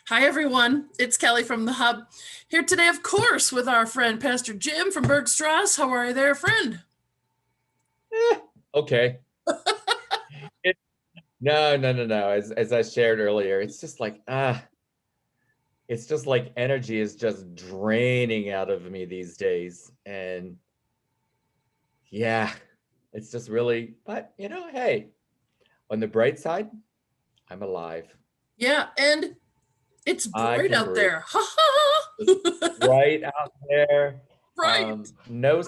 Hi, everyone. It's Kelly from the Hub. Here today, of course, with our friend Pastor Jim from Bergstrasse. How are you there, friend? Okay. It, no. As I shared earlier, it's just like energy is just draining out of me these days. And yeah, it's just really, but hey, on the bright side, I'm alive. Yeah, and it's I bright can out breathe. there. Ha It's ha! bright out there. Right. No,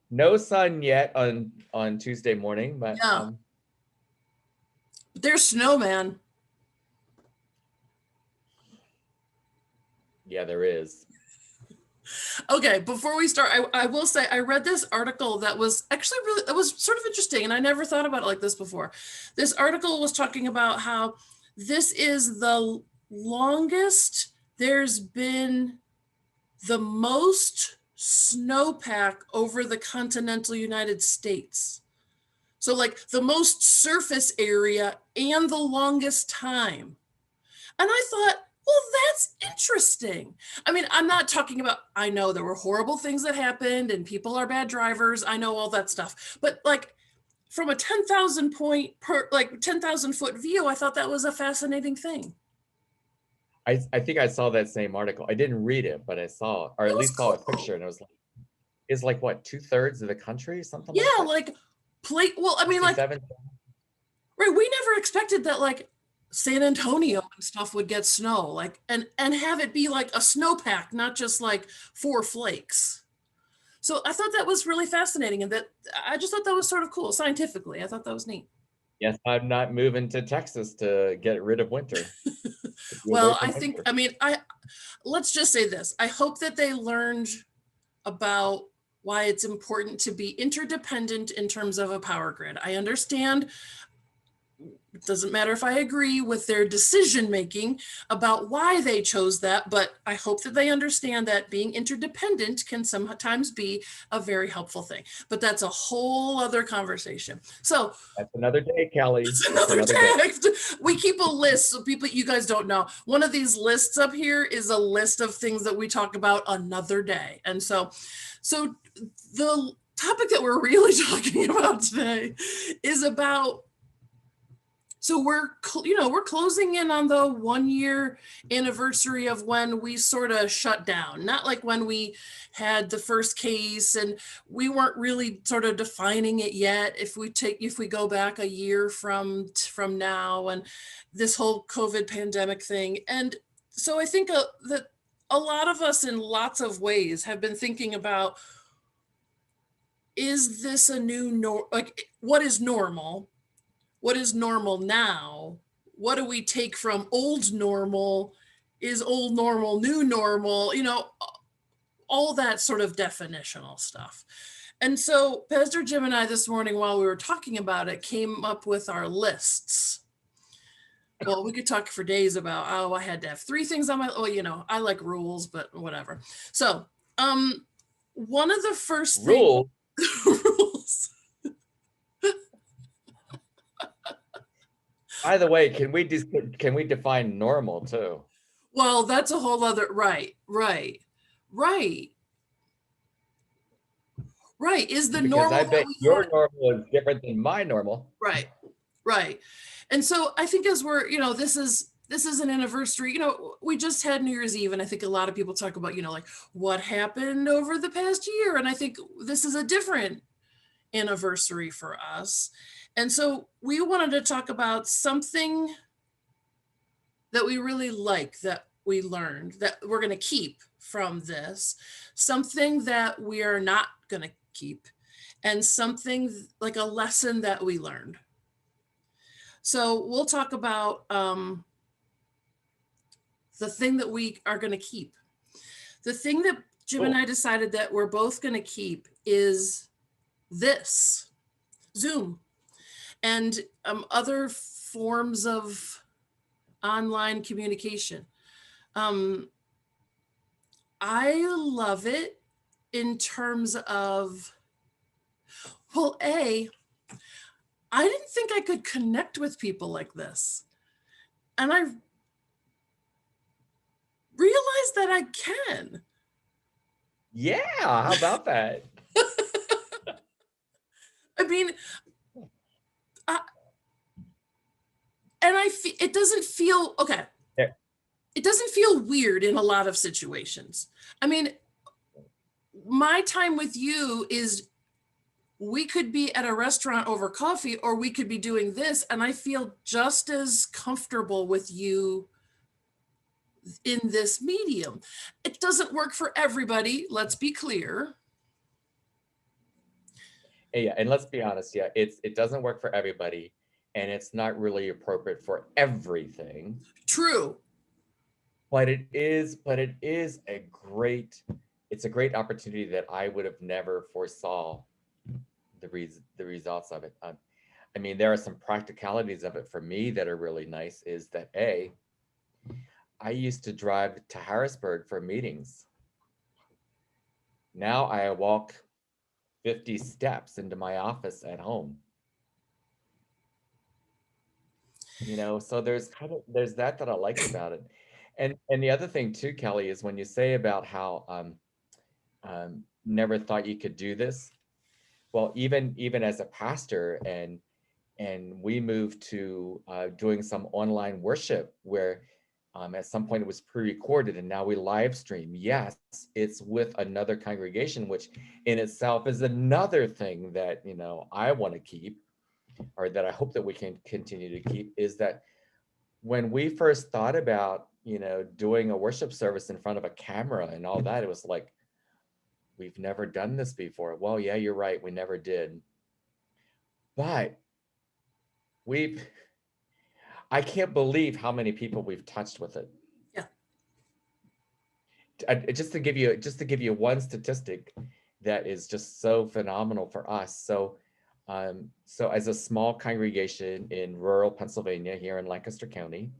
no sun yet on Tuesday morning, but Yeah, but there's snow, man. yeah, there is. Okay, before we start, I will say I read this article that was actually really, it was sort of interesting, and I never thought about it like this before. This article was talking about how this is the longest there's been the most snowpack over the continental United States. So, like the most surface area and the longest time. And I thought, well, that's interesting. I mean, I'm not talking about, I know there were horrible things that happened and people are bad drivers. I know all that stuff. But like from a 10,000 point per, like 10,000 foot view, I thought that was a fascinating thing. I think I saw that same article. I didn't read it, but I saw it, or It at was least saw a cool. picture, and it was like, is like what, 2/3 of the country, something like Yeah, that? like well, I mean, like 67. right, we never expected that like San Antonio and stuff would get snow, like and have it be like a snowpack, not just like four flakes. So I thought that was really fascinating, and that I just thought that was sort of cool scientifically. I thought that was neat. Yes, I'm not moving to Texas to get rid of winter, to be away Well, from I think winter. I mean I let's just say this. I hope that they learned about why it's important to be interdependent in terms of a power grid. I understand it doesn't matter if I agree with their decision making about why they chose that, but I hope that they understand that being interdependent can sometimes be a very helpful thing. But that's a whole other conversation. So That's another day, Kelly. it's It's another another day. text. We keep a list. So people, you guys don't know. One of these lists up here is a list of things that we talk about another day. And so the topic that we're really talking about today is about so we're closing in on the 1 year anniversary of when we sort of shut down, not like when we had the first case, and we weren't really sort of defining it yet if we go back a year from now, and this whole COVID pandemic thing. And so I think that a lot of us in lots of ways have been thinking about, is this a new like what is normal, what is normal now? What do we take from old normal? Is old normal new normal? All that sort of definitional stuff. And so Pastor Jim and I this morning, while we were talking about it, came up with our lists. Well, we could talk for days about, oh, I had to have three things on my, I like rules, but whatever. So, one of the first things, Rule. rules. By the way, can we define normal too? Well, that's a whole other, right. Right. Is the Because normal I that bet we your had. normal is different than my normal. Right. Right. And so I think as we're, this is an anniversary. We just had New Year's Eve, and I think a lot of people talk about, like what happened over the past year. And I think this is a different anniversary for us. And so we wanted to talk about something that we really like, that we learned, that we're going to keep from this, something that we are not going to keep, and something like a lesson that we learned. So we'll talk about the thing that we are going to keep. The thing that Jim and Cool. I decided that we're both going to keep is this Zoom and other forms of online communication. I love it in terms of, well, I didn't think I could connect with people like this. And is that I can. Yeah, how about that? I mean, and it doesn't feel okay. Yeah. It doesn't feel weird in a lot of situations. I mean, my time with you is we could be at a restaurant over coffee, or we could be doing this, and I feel just as comfortable with you in this medium. It doesn't work for everybody, let's be clear. Yeah, and let's be honest, yeah, it doesn't work for everybody, and it's not really appropriate for everything. True. But it is it's a great opportunity that I would have never foresaw the results of it. I mean, there are some practicalities of it for me that are really nice. Is that I used to drive to Harrisburg for meetings. Now I walk 50 steps into my office at home. So there's that I like about it. And the other thing too, Kelly, is when you say about how never thought you could do this. Well, even as a pastor, and we moved to doing some online worship where at some point it was pre-recorded and now we live stream. Yes, it's with another congregation, which in itself is another thing that I want to keep, or that I hope that we can continue to keep, is that when we first thought about doing a worship service in front of a camera and all that, it was like, we've never done this before. Well, yeah, you're right, we never did. But I can't believe how many people we've touched with it. Yeah. Just to give you one statistic that is just so phenomenal for us. So as a small congregation in rural Pennsylvania here in Lancaster County,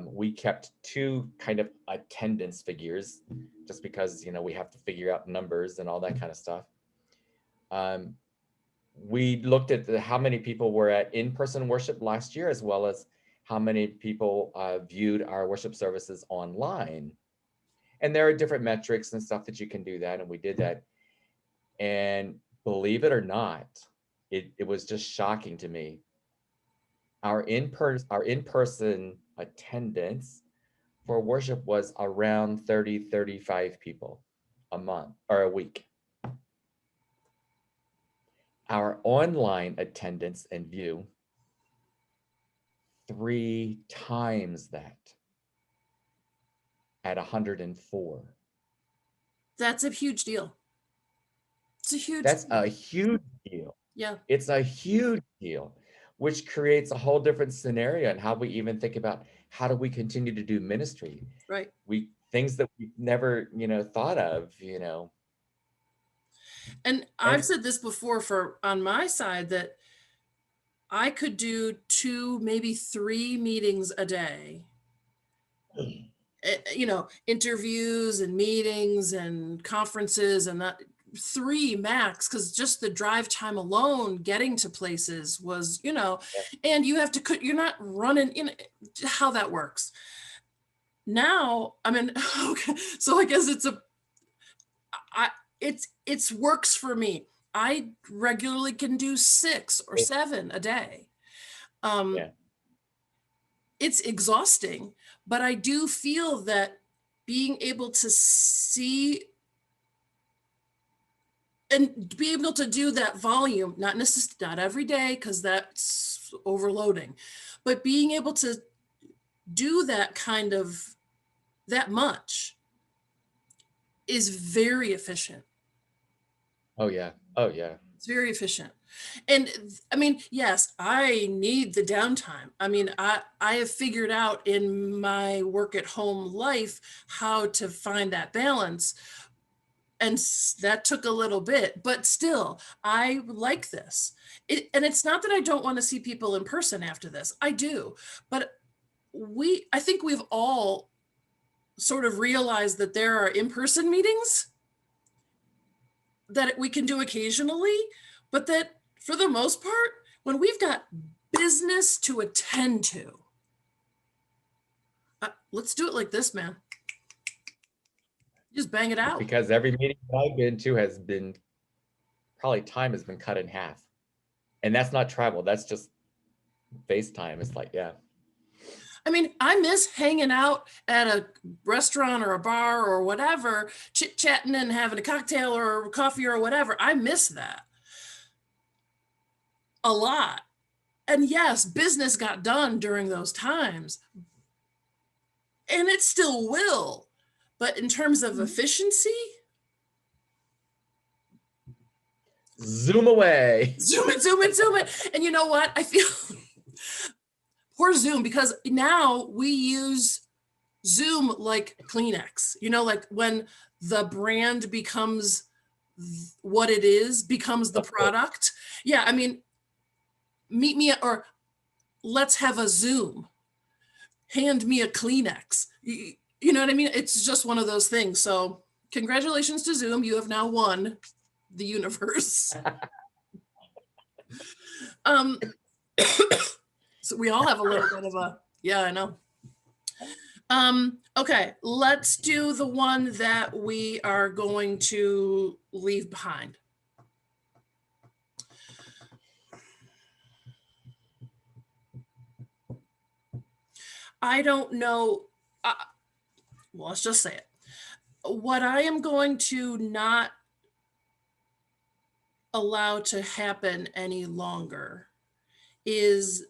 we kept two kind of attendance figures, just because we have to figure out numbers and all that kind of stuff. We looked at how many people were at in-person worship last year, as well as how many people viewed our worship services online. And there are different metrics and stuff that you can do that, and we did that. And believe it or not, it was just shocking to me. Our in-person attendance for worship was around 35 people a month or a week. Our online attendance and view, 3 times that, at 104. That's a huge deal. It's a huge That's deal. a huge deal. Yeah. It's a huge deal, which creates a whole different scenario and how we even think about how do we continue to do ministry. Right. Things that we've never, thought of, And I've said this before on my side, that I could do 2, maybe 3 meetings a day. Interviews and meetings and conferences, and that 3 max, because just the drive time alone getting to places was, and you have to, you're not running in how that works. Now, I mean, okay, so I guess it's works for me. I regularly can do 6 or 7 a day. Yeah. It's exhausting, but I do feel that being able to see and be able to do that volume, not every day, because that's overloading, but being able to do that much is very efficient. Oh yeah. It's very efficient. And I mean, yes, I need the downtime. I mean, I have figured out in my work at home life how to find that balance. And that took a little bit, but still, I like this. And it's not that I don't want to see people in person after this. I do. But I think we've all sort of realized that there are in-person meetings that we can do occasionally, but that for the most part, when we've got business to attend to, let's do it like this, man. Just bang it out. because every meeting that I've been to has been, probably time has been cut in half. And that's not travel, that's just FaceTime. It's like, yeah. I mean, I miss hanging out at a restaurant or a bar or whatever, chit-chatting and having a cocktail or coffee or whatever. I miss that a lot. And yes, business got done during those times, and it still will. But in terms of efficiency, Zoom away. zoom it, zoom it, zoom it. And you know what? I feel poor Zoom, because now we use Zoom like Kleenex, like when the brand becomes what it is, becomes the product. Yeah, I mean, meet me or let's have a Zoom. Hand me a Kleenex. You know what I mean? It's just one of those things. So, congratulations to Zoom. You have now won the universe. um, so we all have a little bit of a, yeah, I know. Okay, let's do the one that we are going to leave behind. I don't know. Well, let's just say it. What I am going to not allow to happen any longer is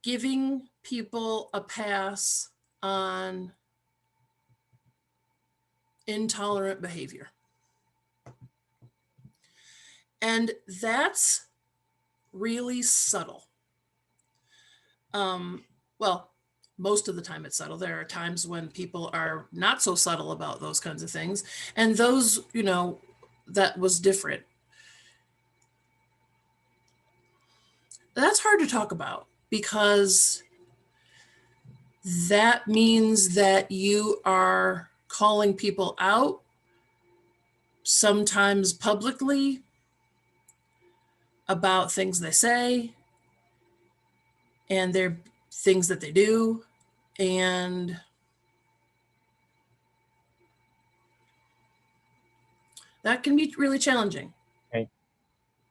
giving people a pass on intolerant behavior. And that's really subtle. Well, most of the time it's subtle. There are times when people are not so subtle about those kinds of things. And those, that was different. That's hard to talk about because that means that you are calling people out, sometimes publicly, about things they say and their things that they do. And that can be really challenging.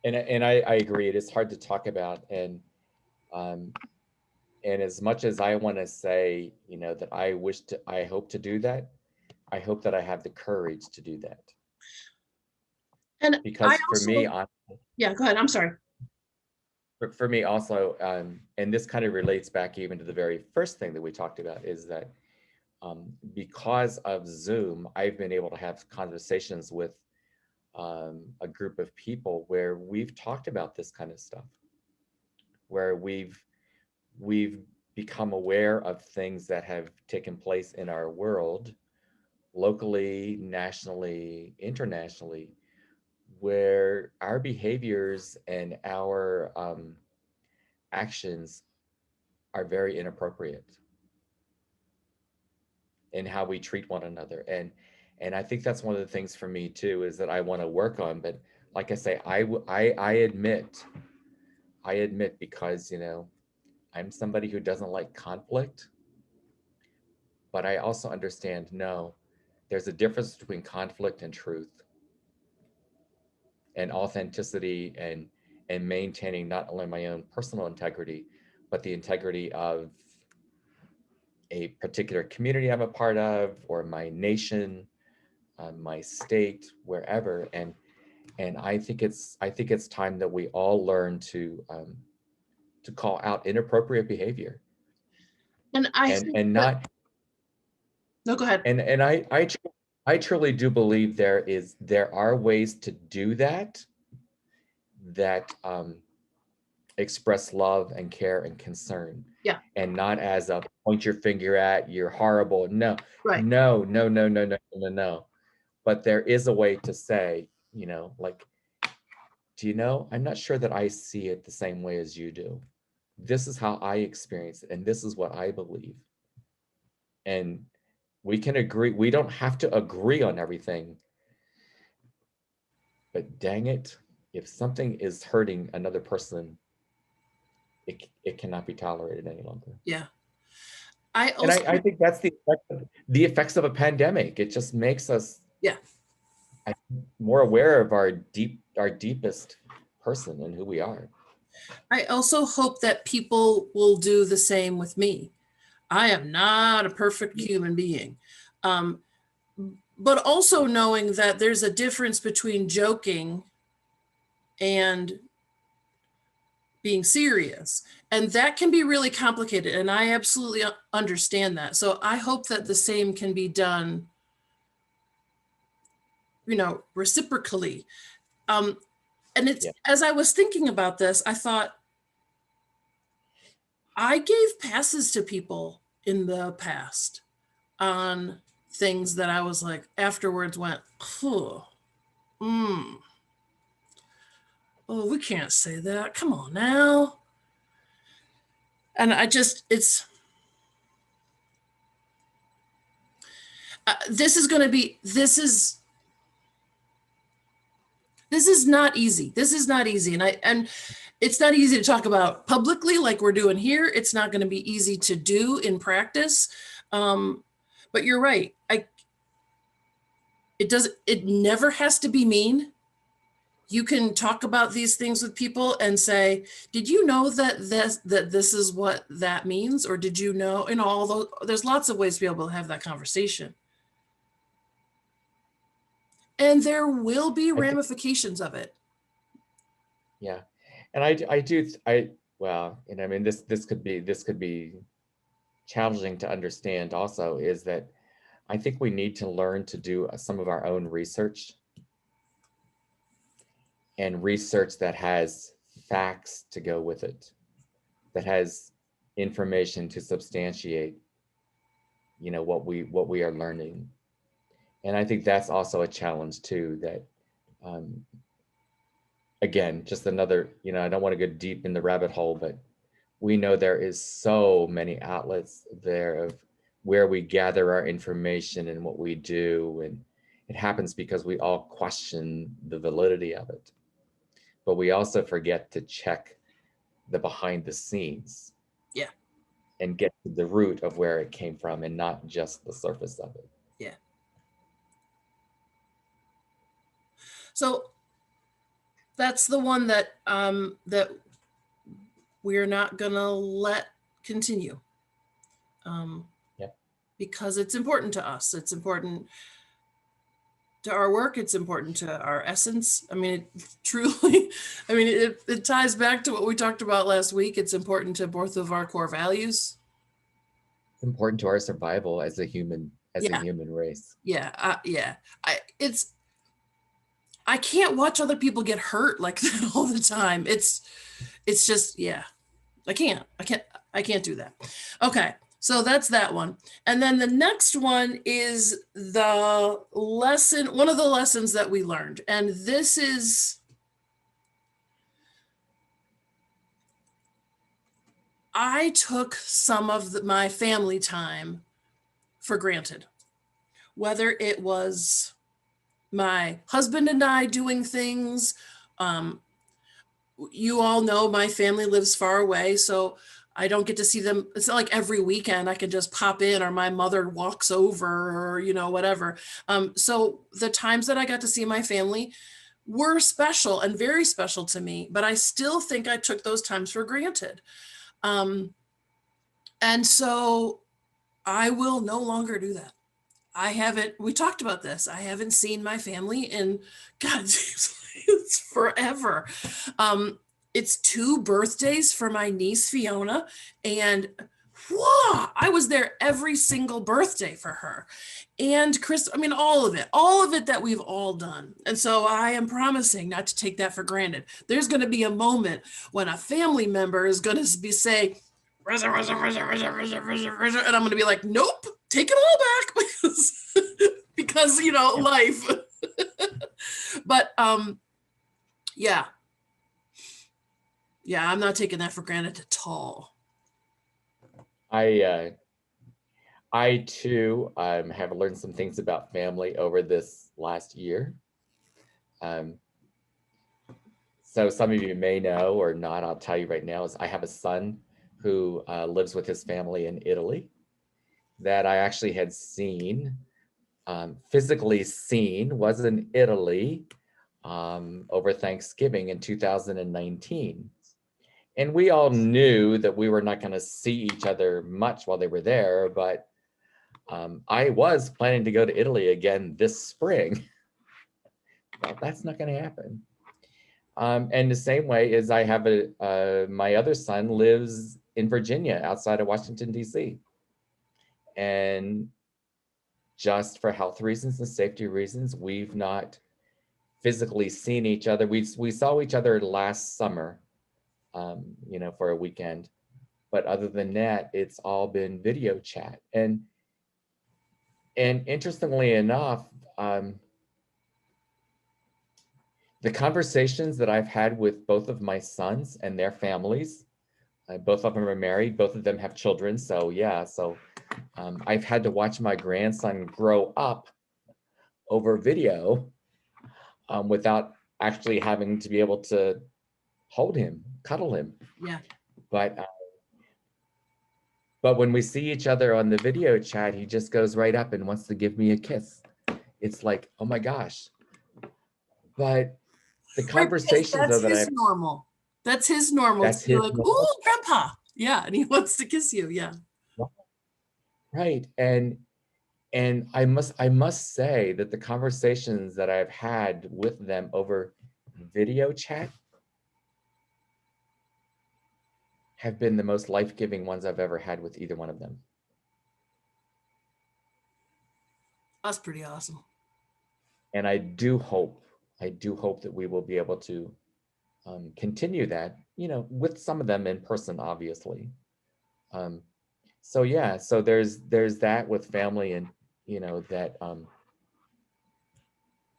And I agree. It is hard to talk about. And as much as I want to say, that I hope to do that, I hope that I have the courage to do that. And because for me, yeah, go ahead. I'm sorry. For me also, and this kind of relates back even to the very first thing that we talked about, is that because of Zoom, I've been able to have conversations with a group of people where we've talked about this kind of stuff, where we've become aware of things that have taken place in our world, locally, nationally, internationally, where our behaviors and our actions are very inappropriate in how we treat one another. And I think that's one of the things for me too, is that I want to work on. But like I say, I admit because, I'm somebody who doesn't like conflict, but I also understand, no, there's a difference between conflict and truth and authenticity, and maintaining not only my own personal integrity, but the integrity of a particular community I'm a part of, or my nation, my state, wherever. And I think it's time that we all learn to call out inappropriate behavior. And not. No, go ahead. And I truly do believe there are ways to do that express love and care and concern. Yeah. And not as a point your finger at, you're horrible. No. Right. No. But there is a way to say, like, do you know, I'm not sure that I see it the same way as you do. This is how I experience it, and this is what I believe. And we can agree. We don't have to agree on everything. But dang it, if something is hurting another person, it cannot be tolerated any longer. Yeah. I And also, I think that's the effects of a pandemic. It just makes us yeah, more aware of our deepest person and who we are. I also hope that people will do the same with me. I am not a perfect human being. Um, but also knowing that there's a difference between joking and being serious. And that can be really complicated. And I absolutely understand that. So I hope that the same can be done, reciprocally. And it's, Yeah. as I was thinking about this, I thought, I gave passes to people in the past on things that I was like, afterwards went, oh, oh, we can't say that. Come on now. And this is not easy. This is not easy. And it's not easy to talk about publicly like we're doing here. It's not going to be easy to do in practice. But you're right. It never has to be mean. You can talk about these things with people and say, did you know that this is what that means? Or did you know, although there's lots of ways to be able to have that conversation. And there will be I think, ramifications of it. yeah. And I do, well, and I mean, this could be challenging to understand also, is that I think we need to learn to do some of our own research, and research that has facts to go with it, that has information to substantiate, what we are learning. And I think that's also a challenge too, that um, again, just another, I don't want to go deep in the rabbit hole, but we know there is so many outlets there of where we gather our information and what we do. And it happens because we all question the validity of it. But we also forget to check the behind the scenes. Yeah. And get to the root of where it came from, and not just the surface of it. Yeah. So that's the one that we're not gonna let continue. Yep. Because it's important to us. It's important to our work. It's important to our essence. I mean, truly, I mean, it ties back to what we talked about last week. It's important to both of our core values. It's important to our survival as a human Yeah. race. Yeah. Yeah. I can't watch other people get hurt like that all the time. It's just, yeah, I can't do that. Okay. So that's that one. And then the next one is one of the lessons that we learned. And this is, I took some of my family time for granted, whether it was my husband and I doing things. You all know my family lives far away, so I don't get to see them. It's not like every weekend I can just pop in, or my mother walks over, or whatever. So the times that I got to see my family were special and very special to me, but I still think I took those times for granted. And so I will no longer do that. We talked about this. I haven't seen my family in, God, it's forever. It's 2 birthdays for my niece, Fiona, and I was there every single birthday for her. And Chris, I mean, all of it that we've all done. And so I am promising not to take that for granted. There's going to be a moment when a family member is going to say, and I'm going to be like, nope, take it all back because life. But yeah, I'm not taking that for granted at all. I too have learned some things about family over this last year. So some of you may know or not, I'll tell you right now, is I have a son who lives with his family in Italy. that I actually had seen, physically seen, was in Italy over Thanksgiving in 2019. And we all knew that we were not going to see each other much while they were there, but I was planning to go to Italy again this spring. Well, that's not going to happen. And the same way is I have my other son lives in Virginia outside of Washington, D.C. And just for health reasons and safety reasons, we've not physically seen each other. We saw each other last summer, for a weekend. But other than that, it's all been video chat. And interestingly enough, the conversations that I've had with both of my sons and their families, both of them are married, both of them have children. So yeah, I've had to watch my grandson grow up over video without actually having to be able to hold him, cuddle him. Yeah. But when we see each other on the video chat, he just goes right up and wants to give me a kiss. It's like, oh my gosh. But the conversations right, though that his normal. That's his normal. That's his like, ooh, grandpa. Yeah, and he wants to kiss you. Yeah. Right. And I must say that the conversations that I've had with them over video chat have been the most life-giving ones I've ever had with either one of them. That's pretty awesome. And I do hope that we will be able to continue that, with some of them in person, obviously. So yeah, so there's that with family, and that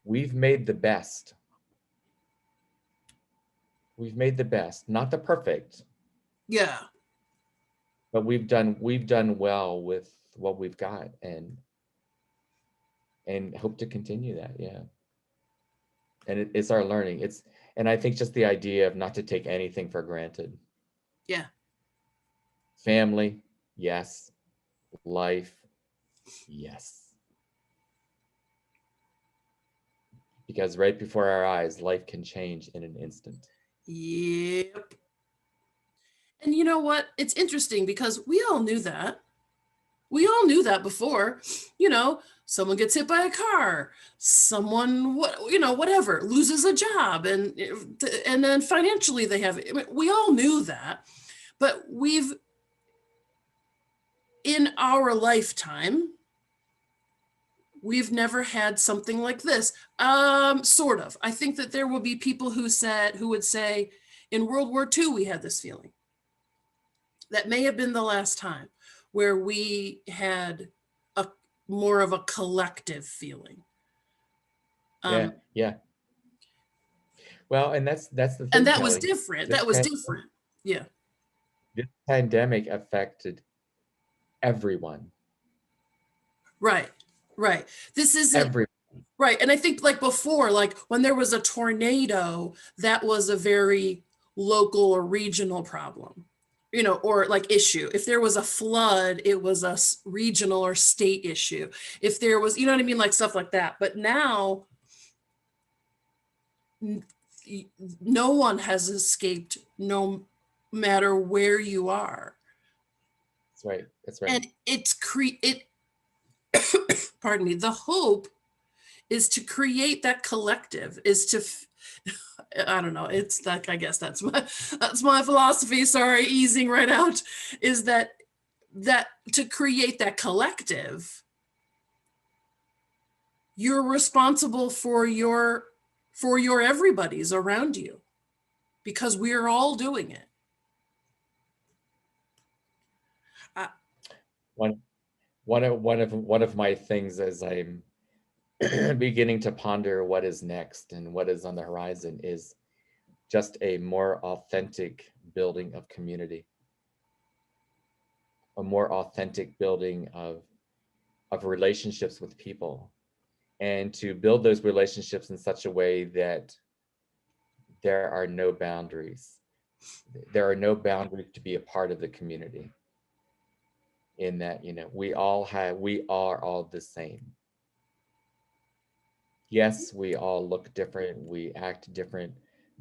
we've made the best. We've made the best, not the perfect. Yeah. But we've done well with what we've got, and hope to continue that. Yeah. And it's our learning. And I think just the idea of not to take anything for granted. Yeah. Family, yes. Life, yes. Because right before our eyes, life can change in an instant. Yep. And you know what? It's interesting because we all knew that. We all knew that before. Someone gets hit by a car, someone, whatever, loses a job, and then financially they have. We all knew that, but in our lifetime, we've never had something like this. Sort of. I think that there will be people who would say, in World War II, we had this feeling. That may have been the last time where we had more of a collective feeling. Yeah. Well, and that's the thing. And that was different. Yeah. This pandemic affected everyone. Right. This isn't everyone. Right. And I think like before, like when there was a tornado, that was a very local or regional problem, or like issue. If there was a flood, it was a regional or state issue. If there was, you know what I mean? Like stuff like that. But now no one has escaped, no matter where you are. That's right. And pardon me, the hope is to create that collective, is to I don't know, it's like, I guess that's my philosophy, sorry, easing right out, is that to create that collective, you're responsible for your everybody's around you, because we're all doing it. One of my things as I'm beginning to ponder what is next and what is on the horizon is just a more authentic building of community, a more authentic building of relationships with people, and to build those relationships in such a way that there are no boundaries. There are no boundaries to be a part of the community. in that, we are all the same. Yes, we all look different, we act different,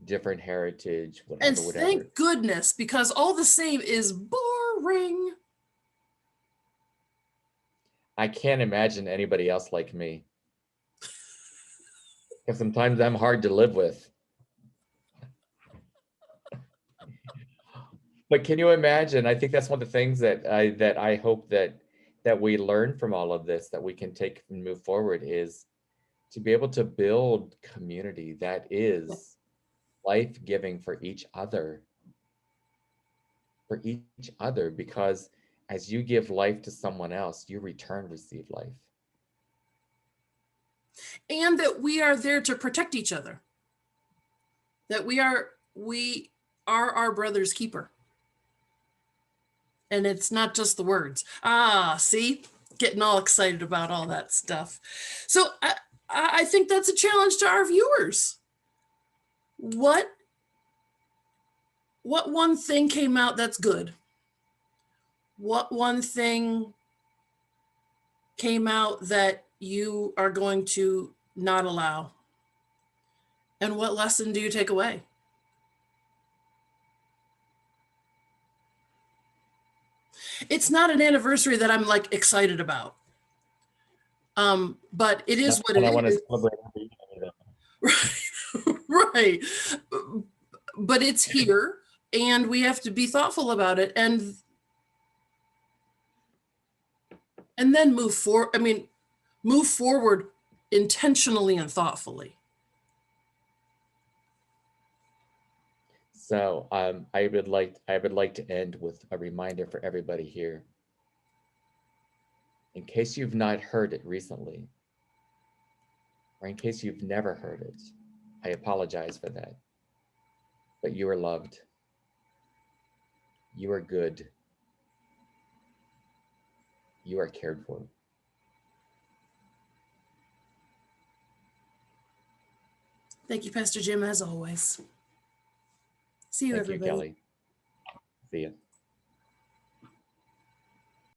different heritage, And whatever, whatever. thank goodness, because all the same is boring. I can't imagine anybody else like me. Because sometimes I'm hard to live with. But can you imagine? I think that's one of the things that I hope that we learn from all of this, that we can take and move forward, is to be able to build community that is life-giving for each other. For each other, because as you give life to someone else, you return receive life. And that we are there to protect each other. That we are our brother's keeper. And it's not just the words. See, getting all excited about all that stuff. So I think that's a challenge to our viewers. What one thing came out that's good? What one thing came out that you are going to not allow? And what lesson do you take away? It's not an anniversary that I'm like excited about. But it is what And it I want to is. celebrate every day. Right. But it's here and we have to be thoughtful about it and then move forward intentionally and thoughtfully. So I would like to end with a reminder for everybody here. In case you've not heard it recently, or in case you've never heard it, I apologize for that. But you are loved. You are good. You are cared for. Thank you, Pastor Jim, as always. See you, Thank you, everybody. Kelly. See ya.